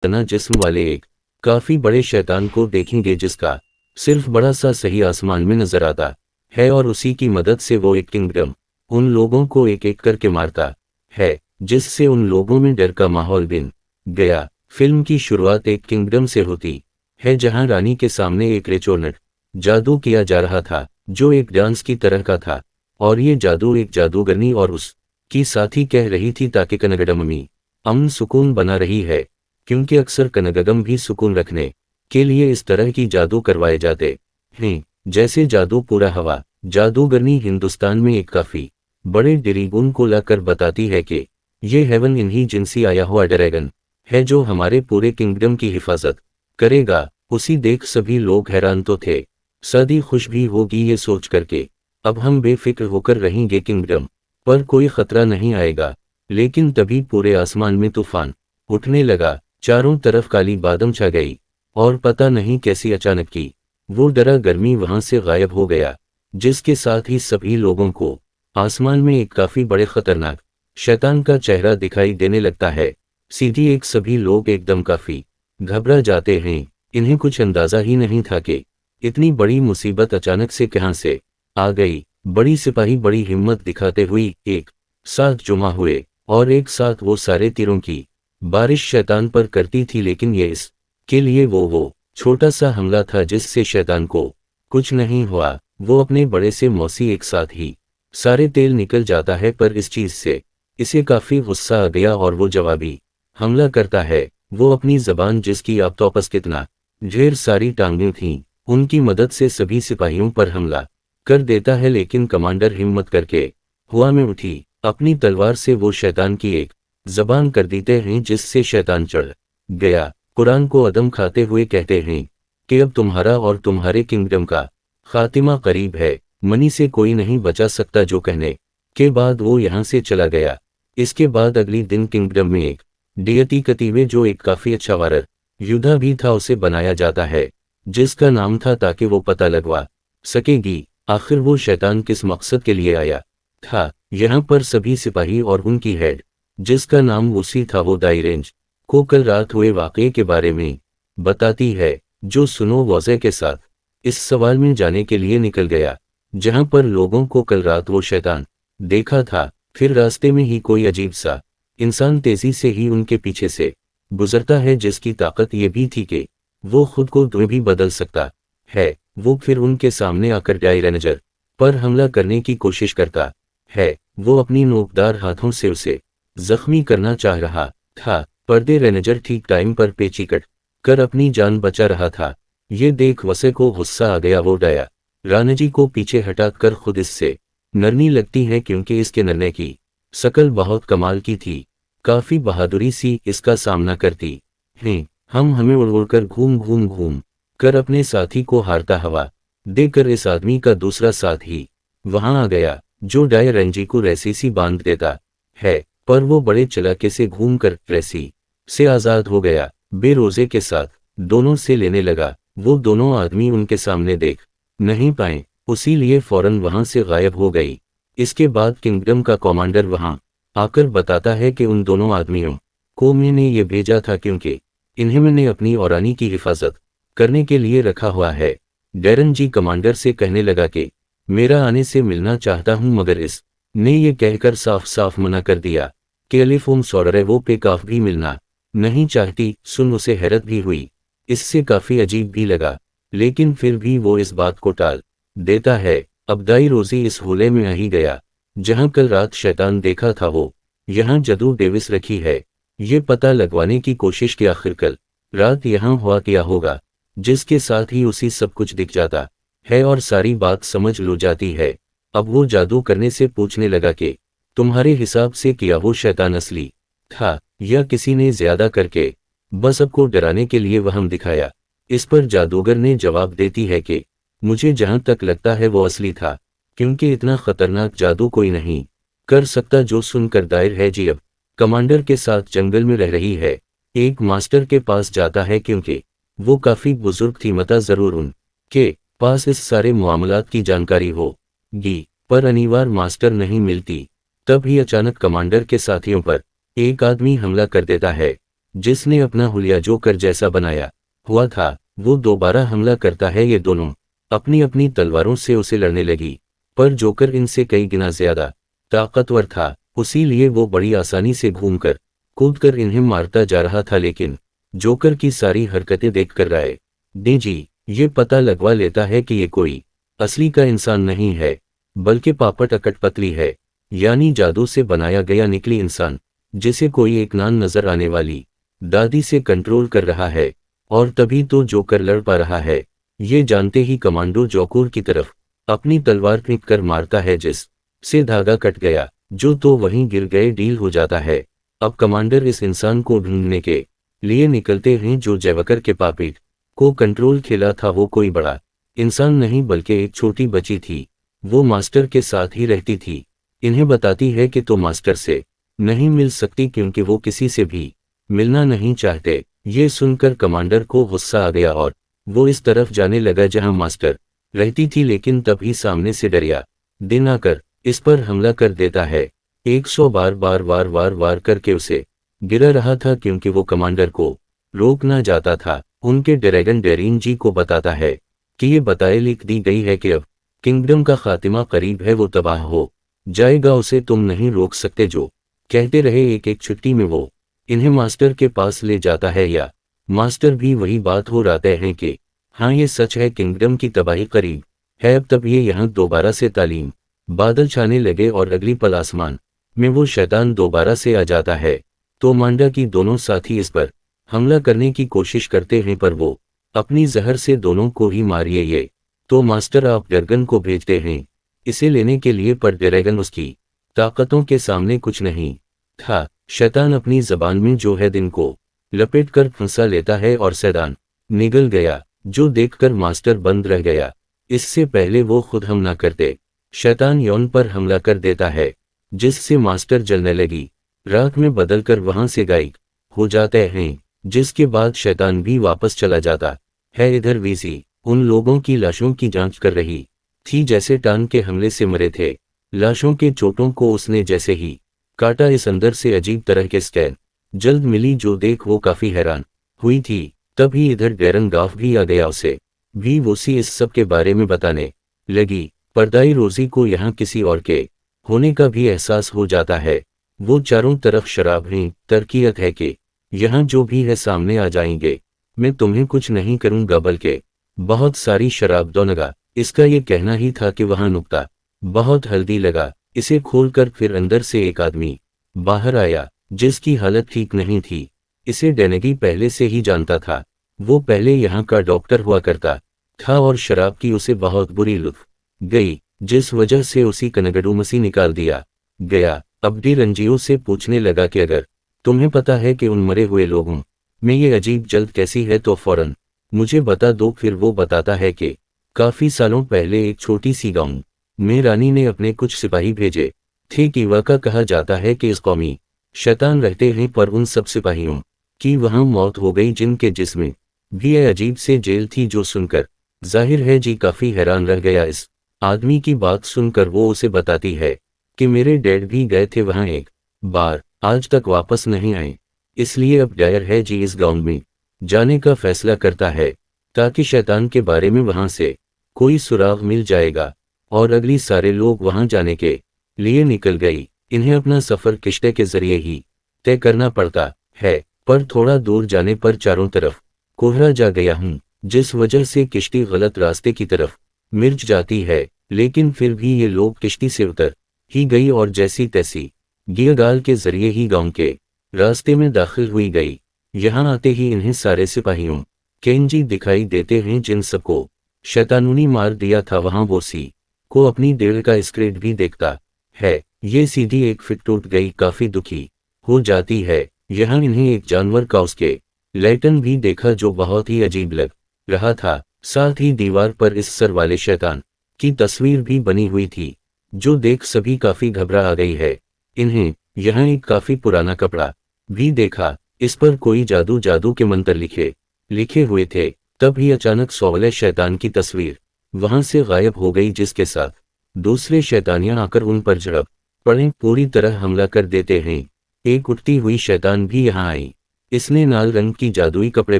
तना जिस्म वाले एक काफी बड़े शैतान को देखेंगे जिसका सिर्फ बड़ा सा सही आसमान में नजर आता है और उसी की मदद से वो एक किंगडम उन लोगों को एक एक करके मारता है, जिससे उन लोगों में डर का माहौल बन गया। फिल्म की शुरुआत एक किंगडम से होती है जहां रानी के सामने एक रेचोनट जादू किया जा रहा था जो एक डांस की तरह का था, और ये जादू एक जादूगरनी और उसकी साथी कह रही थी ताकि कनगडममी अमन सुकून बना रही है, क्योंकि अक्सर कनगडम भी सुकून रखने के लिए इस तरह की जादू करवाए जाते हैं जैसे जादू पूरा हवा। जादूगरनी हिंदुस्तान में एक काफी बड़े ड्रैगन को लाकर बताती है कि ये हेवन इन्हीं जिनसी आया हुआ ड्रैगन है जो हमारे पूरे किंगडम की हिफाजत करेगा। उसी देख सभी लोग हैरान तो थे, सदी खुश भी होगी ये सोच करके अब हम बेफिक्र होकर रहेंगे, किंगडम पर कोई खतरा नहीं आएगा। लेकिन तभी पूरे आसमान में तूफान उठने लगा, चारों तरफ काली बादम छा गई और पता नहीं कैसी अचानक की वो डरा गर्मी वहां से गायब हो गया, जिसके साथ ही सभी लोगों को आसमान में एक काफी बड़े खतरनाक शैतान का चेहरा दिखाई देने लगता है। सीधी एक सभी लोग एकदम काफी घबरा जाते हैं, इन्हें कुछ अंदाजा ही नहीं था कि इतनी बड़ी मुसीबत अचानक से कहां से आ गई। बड़ी सिपाही बड़ी हिम्मत दिखाते हुए एक साथ जमा हुए और एक साथ वो सारे तीरों की बारिश शैतान पर करती थी, लेकिन ये इसके लिए वो छोटा सा हमला था जिससे शैतान को कुछ नहीं हुआ। वो अपने बड़े से मौसी एक साथ ही सारे तेल निकल जाता है, पर इस चीज से इसे काफी गुस्सा आ गया और वो जवाबी हमला करता है। वो अपनी जबान जिसकी आप तोपस कितना ढेर सारी टांगें थीं उनकी मदद से सभी सिपाहियों पर हमला कर देता है, लेकिन कमांडर हिम्मत करके हवा में उठी अपनी तलवार से वो शैतान की एक जबान कर देते हैं जिससे शैतान चढ़ गया। कुरान को अदम खाते हुए कहते हैं कि अब तुम्हारा और तुम्हारे किंगडम का खातिमा करीब है, मनी से कोई नहीं बचा सकता। जो कहने के बाद वो यहाँ से चला गया। इसके बाद अगली दिन किंगडम में एक डियती कतीवे जो एक काफी अच्छा वारर युद्धा भी था उसे बनाया जाता है, जिसका नाम था ताकि वो पता लगवा सकेगी आखिर वो शैतान किस मकसद के लिए आया था। यहाँ पर सभी सिपाही और उनकी हेड जिसका नाम उसी था वो दाई रेंज को कल रात हुए वाकये के बारे में बताती है, जो सुनो वज़े के साथ इस सवाल में जाने के लिए निकल गया जहां पर लोगों को कल रात वो शैतान देखा था। फिर रास्ते में ही कोई अजीब सा इंसान तेजी से ही उनके पीछे से गुजरता है जिसकी ताकत ये भी थी कि वो खुद को द्वे भी बदल सकता है। वो फिर उनके सामने आकर डाई रेंजर पर हमला करने की कोशिश करता है। वो अपनी नोकदार हाथों से उसे जख्मी करना चाह रहा था, पर्दे रेंजर ठीक टाइम पर पेची कट कर अपनी जान बचा रहा था। ये देख वसे को गुस्सा आ गया। वो डाया रानजी को पीछे हटाकर खुद इससे नरनी लगती है, क्योंकि इसके नरने की शकल बहुत कमाल की थी, काफी बहादुरी सी इसका सामना करती हैं। हमें उड़ उड़कर घूम कर अपने साथी को हारता हवा देकर इस आदमी का दूसरा साथी वहां आ गया जो डाय रंजी को रस्सी सी बांध देता है, पर वो बड़े चलाके से घूमकर रस्सी से आजाद हो गया। बेरोजे के साथ दोनों से लेने लगा। वो दोनों आदमी उनके सामने देख नहीं पाए, उसीलिए फौरन वहां से गायब हो गई। इसके बाद किंगडम का कमांडर वहां आकर बताता है कि उन दोनों आदमियों को मैंने ये भेजा था क्योंकि इन्हें मैंने अपनी और रानी की हिफाजत करने के लिए रखा हुआ है। डैरन जी कमांडर से कहने लगा कि मेरा आने से मिलना चाहता हूं, मगर इस ने ये कहकर साफ साफ मना कर दिया कि अलीफोम सोडरेवो पे काफ भी मिलना नहीं चाहती। सुन उसे हैरत भी हुई, इससे काफी अजीब भी लगा, लेकिन फिर भी वो इस बात को टाल देता है। अब दाई रोजी इस होले में आ ही गया जहां कल रात शैतान देखा था। वो यहाँ जदू डेविस रखी है, ये पता लगवाने की कोशिश की आखिर कल रात यहाँ हुआ क्या होगा, जिसके साथ ही उसी सब कुछ दिख जाता है और सारी बात समझ लो जाती है। अब वो जादू करने से पूछने लगा कि तुम्हारे हिसाब से क्या वो शैतान असली था या किसी ने ज्यादा करके बस सबको डराने के लिए वहम दिखाया। इस पर जादूगर ने जवाब देती है कि मुझे जहां तक लगता है वो असली था, क्योंकि इतना खतरनाक जादू कोई नहीं कर सकता। जो सुनकर दायर है जी अब कमांडर के साथ जंगल में रह रही है, एक मास्टर के पास जाता है क्योंकि वो काफी बुजुर्ग थी, मता जरूर उनके पास इस सारे मामलात की जानकारी होगी, पर अनिवार्य मास्टर नहीं मिलती। तब ही अचानक कमांडर के साथियों पर एक आदमी हमला कर देता है जिसने अपना हुलिया जोकर जैसा बनाया हुआ था, वो दोबारा हमला करता है। ये दोनों अपनी अपनी तलवारों से उसे लड़ने लगी, पर जोकर इनसे कई गुना ज्यादा ताकतवर था, उसीलिए वो बड़ी आसानी से घूमकर कूदकर इन्हें मारता जा रहा था। लेकिन जोकर की सारी हरकतें देखकर राय डेंजी ये पता लगवा लेता है कि ये कोई असली का इंसान नहीं है, बल्कि पापट अकटपतली है, यानी जादू से बनाया गया निकली इंसान, जिसे कोई एक नान नजर आने वाली दादी से कंट्रोल कर रहा है। और तभी तो जोकर लड़ पा रहा है। ये जानते ही कमांडो जोकर की तरफ अपनी तलवार फेंक कर मारता है, जिस से धागा कट गया, जो तो वहीं गिर गए डील हो जाता है। अब कमांडर इस इंसान को ढूंढने के लिए निकलते हैं जो जैवकर के पापिट को कंट्रोल खेला था। वो कोई बड़ा इंसान नहीं बल्कि एक छोटी बच्ची थी। वो मास्टर के साथ ही रहती थी। इन्हें बताती है कि तो मास्टर से नहीं मिल सकती क्योंकि वो किसी से भी मिलना नहीं चाहते। ये सुनकर कमांडर को गुस्सा आ गया और वो इस तरफ जाने लगा जहां मास्टर रहती थी, लेकिन तभी सामने से डरिया दिन आकर इस पर हमला कर देता है। 100 बार करके उसे गिरा रहा था क्योंकि वो कमांडर को रोक ना जाता था। उनके ड्रैगन डेरिन जी को बताता है कि ये बताए लिख दी गई है कि अब किंगडम का खातिमा करीब है, वो तबाह हो जाएगा, उसे तुम नहीं रोक सकते। जो कहते रहे एक एक छुट्टी में वो इन्हें मास्टर के पास ले जाता है, या मास्टर भी वही बात हो रहते हैं कि हाँ ये सच है, किंगडम की तबाही करीब है। अब तब ये यहाँ दोबारा से तालीम बादल छाने लगे और अगली पल आसमान में वो शैतान दोबारा से आ जाता है। तो मांडा की दोनों साथी इस पर हमला करने की कोशिश करते हैं, पर वो अपनी जहर से दोनों को ही मारिए। ये तो मास्टर आप ड्रैगन को भेजते हैं इसे लेने के लिए, पर ड्रैगन उसकी ताकतों के सामने कुछ नहीं था। शैतान अपनी जबान में जो है दिन को लपेट कर फंसा लेता है और सैदान निगल गया, जो देखकर मास्टर बंद रह गया। इससे पहले वो खुद हम ना करते, शैतान यौन पर हमला कर देता है, जिससे मास्टर जलने लगी राख में बदलकर वहां से गायब हो जाते हैं। जिसके बाद शैतान भी वापस चला जाता है। इधर वीसी उन लोगों की लाशों की जांच कर रही थी जैसे टांग के हमले से मरे थे। लाशों के चोटों को उसने जैसे ही काटा, इस अंदर से अजीब तरह के स्कैन जल्द मिली, जो देख वो काफी हैरान हुई थी। तभी इधर डैरन गाफ भी आ गया, उसे भी वोसी इस सब के बारे में बताने लगी। पर्दाई रोजी को यहाँ किसी और के होने का भी एहसास हो जाता है। वो चारों तरफ शराब है, तरकीयत है कि यहाँ जो भी है सामने आ जाएंगे। मैं तुम्हें कुछ नहीं करूंगा बल्कि बहुत सारी शराब दोनगा। इसका ये कहना ही था कि वहां नुक्ता बहुत हल्दी लगा। इसे खोलकर फिर अंदर से एक आदमी बाहर आया, जिसकी हालत ठीक नहीं थी। इसे डेनेगी पहले से ही जानता था। वो पहले यहाँ का डॉक्टर हुआ करता था और शराब की उसे बहुत बुरी लुत्फ गई, जिस वजह से उसी कनगड़ू मसी निकाल दिया गया। अब डी रंजियो से पूछने लगा कि अगर तुम्हें पता है कि उन मरे हुए लोगों में ये अजीब जल्द कैसी है तो फौरन मुझे बता दो। फिर वो बताता है कि काफी सालों पहले एक छोटी सी गांव में रानी ने अपने कुछ सिपाही भेजे थे कि वाका कहा जाता है कि इस कौमी शैतान रहते हैं, पर उन सब सिपाहियों की वहां मौत हो गई, जिनके जिस्म भी ये अजीब से जेल थी। जो सुनकर जाहिर है जी काफी हैरान रह गया। इस आदमी की बात सुनकर वो उसे बताती है कि मेरे डैड भी गए थे वहां एक बार, आज तक वापस नहीं आए, इसलिए अब डायर है जी इस गांव में जाने का फैसला करता है, ताकि शैतान के बारे में वहां से कोई सुराग मिल जाएगा। और अगली सारे लोग वहां जाने के लिए निकल गई। इन्हें अपना सफर किश्ते के जरिए ही तय करना पड़ता है, पर थोड़ा दूर जाने पर चारों तरफ कोहरा जा गया हूं, जिस वजह से किश्ती गलत रास्ते की तरफ मिर्च जाती है। लेकिन फिर भी ये लोग किश्ती से उतर ही गई और जैसी तैसी गियगाल के जरिए ही गांव के रास्ते में दाखिल हुई गई। यहां आते ही इन्हें सारे सिपाहियों केंजी दिखाई देते हैं, जिन सबको शैतानुनी मार दिया था। वहां बोसी को अपनी डेढ़ का स्क्रेड भी देखता है। ये सीधी एक फिट टूट गई, काफी दुखी हो जाती है। यहाँ इन्हें एक जानवर का उसके लैटन भी देखा, जो बहुत ही अजीब लग रहा था। साथ ही दीवार पर इस सर वाले शैतान की तस्वीर भी बनी हुई थी, जो देख सभी काफी घबरा आ गई है। इन्हें यहाँ एक काफी पुराना कपड़ा भी देखा, इस पर कोई जादू के मंत्र लिखे हुए थे। तभी अचानक सौवले शैतान की तस्वीर वहां से गायब हो गई, जिसके साथ दूसरे शैतानियां आकर उन पर झड़प पड़े, पूरी तरह हमला कर देते हैं। एक उठती हुई शैतान भी यहाँ आई। इसने लाल रंग की जादुई कपड़े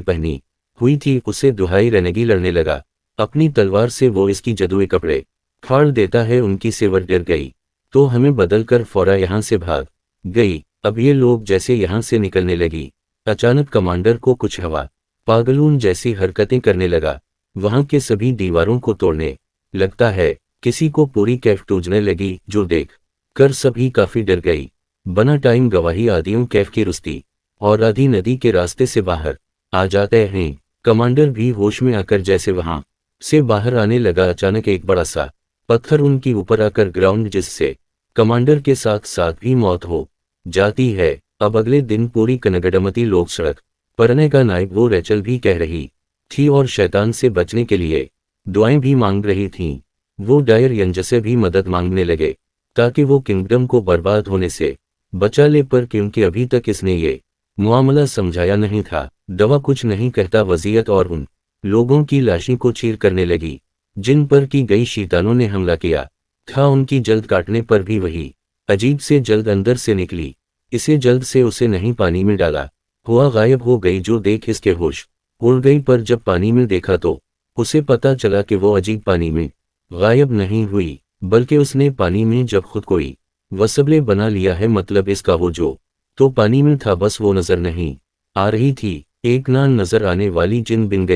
पहनी हुई थी। उसे दुहाई रनेगी लड़ने लगा। अपनी तलवार से वो इसकी जादुई कपड़े फाड़ देता है। उनकी सेवर डर गई तो हमें बदलकर फौरा यहाँ से भाग गई। अब ये लोग जैसे यहाँ से निकलने लगी, अचानक कमांडर को कुछ हवा पागलून जैसी हरकतें करने लगा। वहां के सभी दीवारों को तोड़ने लगता है। किसी को पूरी कैफ टूटने लगी, जो देख कर सभी काफी डर गई। बना टाइम गवाही आदियों कैफ की रुस्ती और आधी नदी के रास्ते से बाहर आ जाते हैं। कमांडर भी होश में आकर जैसे वहां से बाहर आने लगा, अचानक एक बड़ा सा पत्थर उनकी ऊपर आकर ग्राउंड, जिससे कमांडर के साथ साथ भी मौत हो जाती है। अब अगले दिन पूरी कनगडमती लोग सड़क परने का नायक वो रेचल भी कह रही थी और शैतान से बचने के लिए दुआएं भी मांग रही थीं। वो डायर यंज से भी मदद मांगने लगे ताकि वो किंगडम को बर्बाद होने से बचा ले, पर क्योंकि अभी तक इसने ये मामला समझाया नहीं था, दवा कुछ नहीं कहता वसीयत और उन लोगों की लाशों को चीर करने लगी जिन पर की गई शैतानों ने हमला किया था। उनकी जल्द काटने पर भी वही अजीब से जल्द अंदर से निकली। इसे जल्द से उसे नहीं पानी में डाला हुआ गायब हो गई, जो देख इसके होश उड़ गई। पर जब पानी में देखा तो उसे पता चला कि वो अजीब पानी में गायब नहीं हुई, बल्कि उसने पानी में जब खुद कोई वसबले बना लिया है। मतलब इसका वो जो तो पानी में था, बस वो नजर नहीं आ रही थी। एक नान नजर आने वाली जिन बिन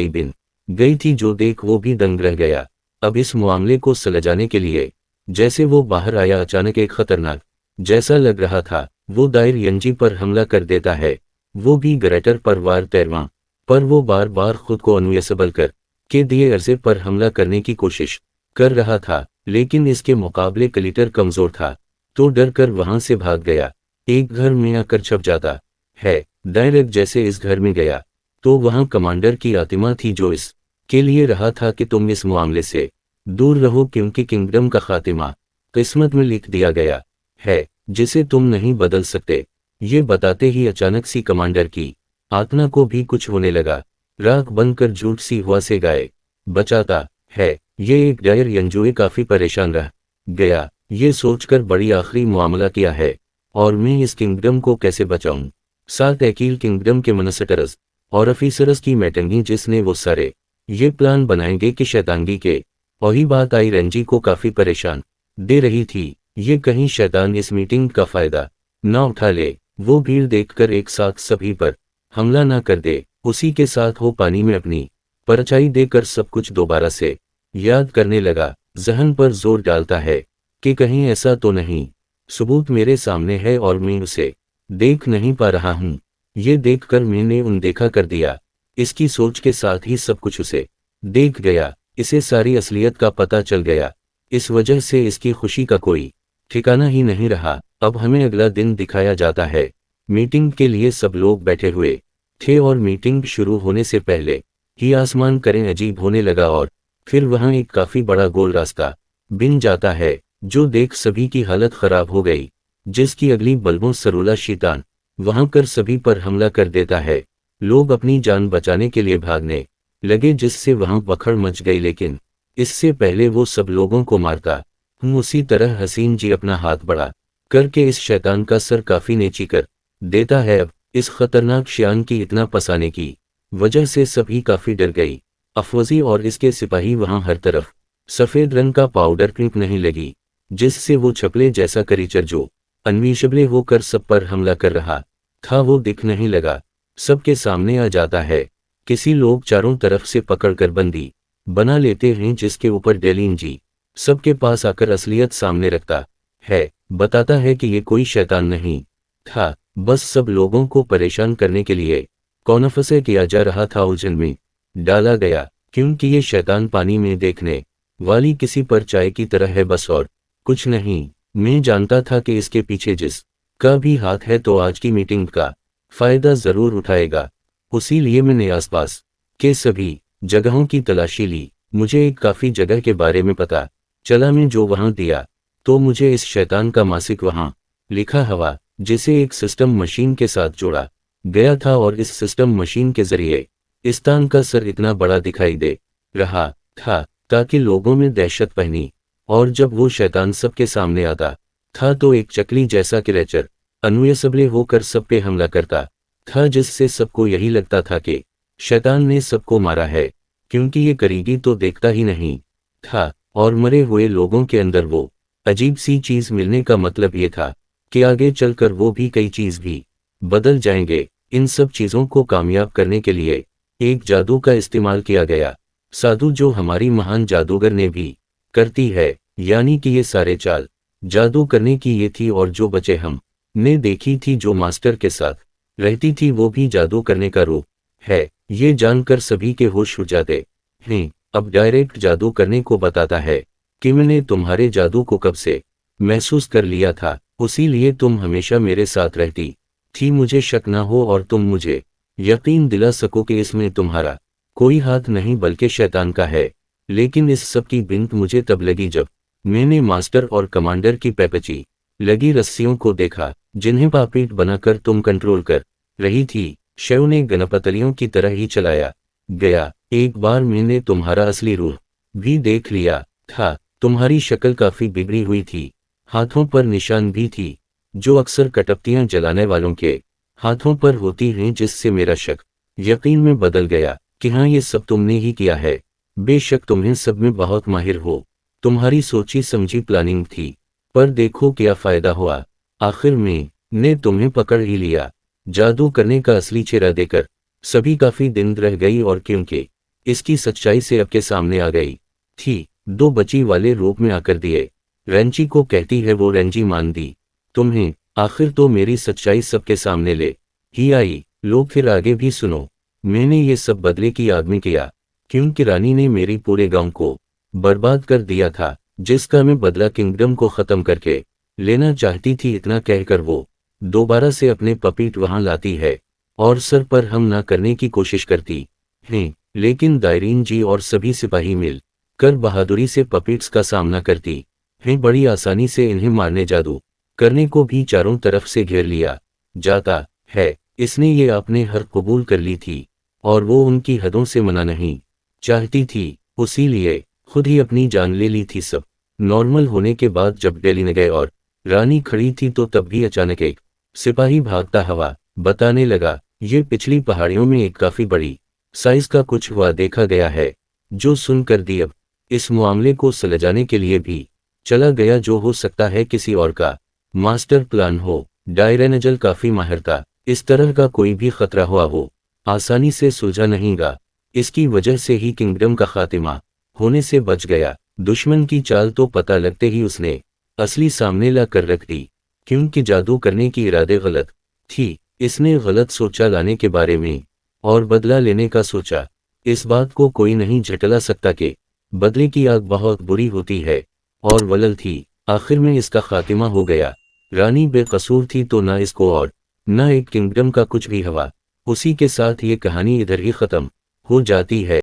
गई थी, जो देख वो भी दंग रह गया। अब इस मामले को सुलझाने के लिए जैसे वो बाहर आया, अचानक एक खतरनाक जैसा लग रहा था। वो दायर यंजी पर हमला कर देता है, वो भी ग्रेटर पर वार तैरवा पर वो बार बार खुद को अनवियसबल कर के दिए अर्जे पर हमला करने की कोशिश कर रहा था, लेकिन इसके मुकाबले क्लिटर कमजोर था तो डर कर वहां से भाग गया। एक घर में आकर छप जाता है। डायरेक्ट जैसे इस घर में गया तो वहां कमांडर की आत्मा थी, जो इस के लिए रहा था कि तुम इस मामले से दूर रहो, क्योंकि किंगडम का खातिमा किस्मत में लिख दिया गया है, जिसे तुम नहीं बदल सकते। ये बताते ही अचानक सी कमांडर की आत्मा को भी कुछ होने लगा। राख बनकर झूठ सी हुआ से गाय बचाता है। ये एक डायर यंजुए काफी परेशान रह गया, ये सोचकर बड़ी आखिरी मामला किया है और मैं इस किंगडम को कैसे बचाऊं। साथ अकील किंगडम के मनसटरस और अफीसरस की मैटंगी, जिसने वो सारे ये प्लान बनाएंगे कि शैतानगी के वही बात आई रेंजी को काफी परेशान दे रही थी। ये कहीं शैतान इस मीटिंग का फायदा ना उठा ले, वो भीड़ देखकर एक साथ सभी पर हमला ना कर दे। उसी के साथ वो पानी में अपनी परछाई देकर सब कुछ दोबारा से याद करने लगा। जहन पर जोर डालता है कि कहीं ऐसा तो नहीं सबूत मेरे सामने है और मैं उसे देख नहीं पा रहा हूं। ये देखकर मैंने अनदेखा कर दिया। इसकी सोच के साथ ही सब कुछ उसे देख गया। इसे सारी असलियत का पता चल गया। इस वजह से इसकी खुशी का कोई ठिकाना ही नहीं रहा। अब हमें अगला दिन दिखाया जाता है। मीटिंग के लिए सब लोग बैठे हुए थे और मीटिंग शुरू होने से पहले ही आसमान करें अजीब होने लगा और फिर वहां एक काफी बड़ा गोल रास्ता बिन जाता है, जो देख सभी की हालत खराब हो गई। जिसकी अगली बल्बों सरूला शैतान वहां कर सभी पर हमला कर देता है। लोग अपनी जान बचाने के लिए भागने लगे, जिससे वहां पकड़ मच गई। लेकिन इससे पहले वो सब लोगों को मारता उसी तरह हसीन जी अपना हाथ बड़ा करके इस शैतान का सर काफी नीची कर देता है। अब इस खतरनाक श्यान की इतना पसाने की वजह से सभी काफी डर गई। अफवजी और इसके सिपाही वहां हर तरफ सफेद रंग का पाउडर नहीं लगी, जिससे वो छपले जैसा करीचर जो अनविशबले होकर सब पर हमला कर रहा था वो दिख नहीं लगा। सबके सामने आ जाता है। किसी लोग चारों तरफ से पकड़कर बंदी बना लेते हैं, जिसके ऊपर डेलिन जी सबके पास आकर असलियत सामने रखता है। बताता है कि ये कोई शैतान नहीं था, बस सब लोगों को परेशान करने के लिए कॉन्फसे किया जा रहा था। उलझन में डाला गया, क्योंकि ये शैतान पानी में देखने वाली किसी पर चाय की तरह है, बस और कुछ नहीं। मैं जानता था कि इसके पीछे जिस का भी हाथ है तो आज की मीटिंग का फायदा जरूर उठाएगा। उसी लिए मैंने आसपास के सभी जगहों की तलाशी ली। मुझे एक काफी जगह के बारे में पता चला। मैं जो वहां दिया तो मुझे इस शैतान का मासिक वहां लिखा हवा, जिसे एक सिस्टम मशीन के साथ जोड़ा गया था और इस सिस्टम मशीन के जरिए इस्तान का सर इतना बड़ा दिखाई दे रहा था ताकि लोगों में दहशत पहनी। और जब वो शैतान सबके सामने आता था तो एक चकली जैसा क्रिएचर अनवियसबले होकर सब पे हमला करता था जिससे सबको यही लगता था कि शैतान ने सबको मारा है, क्योंकि ये करीबी तो देखता ही नहीं था, और मरे हुए लोगों के अंदर वो अजीब सी चीज मिलने का मतलब ये था कि आगे चलकर वो भी कई चीज भी बदल जाएंगे। इन सब चीजों को कामयाब करने के लिए एक जादू का इस्तेमाल किया गया, साधु जो हमारी महान जादूगर ने भी करती है, यानी कि ये सारे चाल जादू करने की ये थी, और जो बचे हम ने देखी थी जो मास्टर के साथ रहती थी वो भी जादू करने का रूप है। ये जानकर सभी के होश उड़ जाते हैं। अब डायरेक्ट जादू करने को बताता है कि मैंने तुम्हारे जादू को कब से महसूस कर लिया था, उसी लिए तुम हमेशा मेरे साथ रहती थी, मुझे शक ना हो और तुम मुझे यकीन दिला सको कि इसमें तुम्हारा कोई हाथ नहीं बल्कि शैतान का है। लेकिन इस सब की बिंत मुझे तब लगी जब मैंने मास्टर और कमांडर की पैपची लगी रस्सियों को देखा, जिन्हें पापीट बनाकर तुम कंट्रोल कर रही थी। शिव ने गणपतलियों की तरह ही चलाया गया। एक बार मैंने तुम्हारा असली रूप भी देख लिया था, तुम्हारी शक्ल काफी बिगड़ी हुई थी, हाथों पर निशान भी थी जो अक्सर कटप्तियां जलाने वालों के हाथों पर होती हैं, जिससे मेरा शक यकीन में बदल गया कि हाँ ये सब तुमने ही किया है। बेशक तुम्हें सब में बहुत माहिर हो, तुम्हारी सोची समझी प्लानिंग थी, पर देखो क्या फायदा हुआ, आखिर में ने तुम्हें पकड़ ही लिया। जादू करने का असली चेहरा देकर सभी काफी दिन रह गई, और क्योंकि इसकी सच्चाई से अब के सामने आ गई थी, दो बची वाले रूप में आकर दिए रेंची को कहती है वो रेंजी मान दी तुम्हें, आखिर तो मेरी सच्चाई सबके सामने ले ही आई। लोग फिर आगे भी सुनो, मैंने ये सब बदले की आग में किया, क्योंकि रानी ने मेरी पूरे गांव को बर्बाद कर दिया था, जिसका मैं बदला किंगडम को खत्म करके लेना चाहती थी। इतना कहकर वो दोबारा से अपने पपीट वहां लाती है और सर पर हम ना करने की कोशिश करती हैं, लेकिन दायरीन जी और सभी सिपाही मिल कर बहादुरी से पपीट्स का सामना करती हैं। बड़ी आसानी से इन्हें मारने जादू करने को भी चारों तरफ से घेर लिया जाता है। इसने ये आपने हर कबूल कर ली थी, और वो उनकी हदों से मना नहीं चाहती थी, उसीलिए खुद ही अपनी जान ले ली थी। सब नॉर्मल होने के बाद जब दिल्ली न गए और रानी खड़ी थी, तो तब भी अचानक एक सिपाही भागता हुआ बताने लगा, ये पिछली पहाड़ियों में एक काफी बड़ी साइज का कुछ हुआ देखा गया है, जो सुनकर दी अब इस मामले को सुलझाने के लिए भी चला गया, जो हो सकता है किसी और का मास्टर प्लान हो। डायरेनजल काफी माहिर था, इस तरह का कोई भी खतरा हुआ हो आसानी से सुलझा नहींगा, इसकी वजह से ही किंगडम का खातिमा होने से बच गया। दुश्मन की चाल तो पता लगते ही उसने असली सामने ला कर रख दी, क्योंकि जादू करने की इरादे गलत थी। इसने गलत सोचा लाने के बारे में और बदला लेने का सोचा। इस बात को कोई नहीं झटला सकता कि बदले की आग बहुत बुरी होती है, और वलल थी। आखिर में इसका खातिमा हो गया। रानी बेकसूर थी, तो ना इसको और ना एक किंगडम का कुछ भी हवा। उसी के साथ ये कहानी इधर ही खत्म हो जाती है।